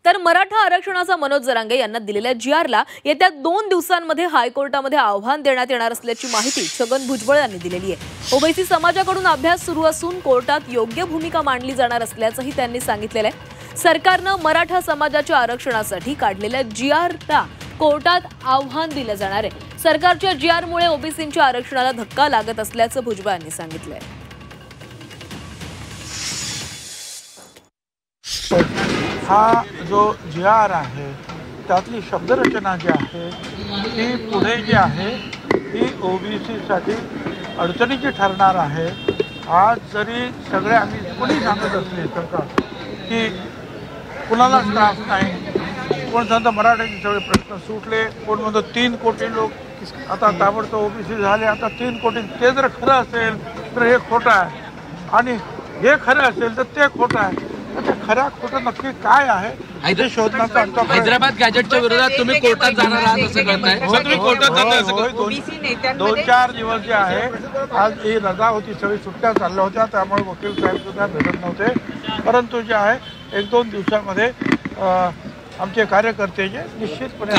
तर मराठा आरक्षणाचा मनोज जरांगे यांना दिलेल्या जीआरला येत्या 2 दिवसांमध्ये हायकोर्टामध्ये आव्हान देण्यात येणार असल्याची माहिती छगन भुजबळ यांनी दिलेली आहे। ओबीसी समाजाकडून अभ्यास सुरू असून कोर्टात योग्य भूमिका मांडली जाणार असल्याचंही त्यांनी सांगितलेलं आहे। सरकारनं मराठा समाजाच्या आरक्षणासाठी काढलेल्या जीआरला कोर्टात आव्हान दिलं जाणार आहे। सरकारच्या जीआरमुळे ओबीसींच्या आरक्षणाला धक्का लागत असल्याचं भुजबळ यांनी सांगितलंय। हा जो जीआर आहे त्यातली शब्दरचना जी आहे ती पुढे जी आहे ती ओबीसीसाठी अडचणीची ठरणार आहे। आज जरी सगळे आम्ही कोणी सांगत असले सरकार की कुणालाच त्रास नाही, कोण सांगतं मराठ्याचे सगळे प्रश्न सुटले, कोण म्हणतो 3 कोटी लोक आता ताबडतोब ओबीसी झाले, आता 3 कोटी, ते जर खरं असेल तर हे खोटं आहे आणि हे खरं असेल तर ते खोटं आहे। खऱ्या खोटं नक्की काय आहे हे शोधण्याचा आमचा हैदराबाद गॅजेटच्या विरोधात तुम्ही कोर्टात जाणार आहात असं कळतंय। तुम्ही कोर्टात जाणार 2-4 दिवस जे आहे, आज ही रजा होती, सगळी सुट्ट्या चालल्या होत्या, त्यामुळे वकील साहेब सुद्धा भेटत नव्हते। परंतु जे आहे 1-2 दिवसामध्ये आमचे कार्यकर्ते जे निश्चितपणे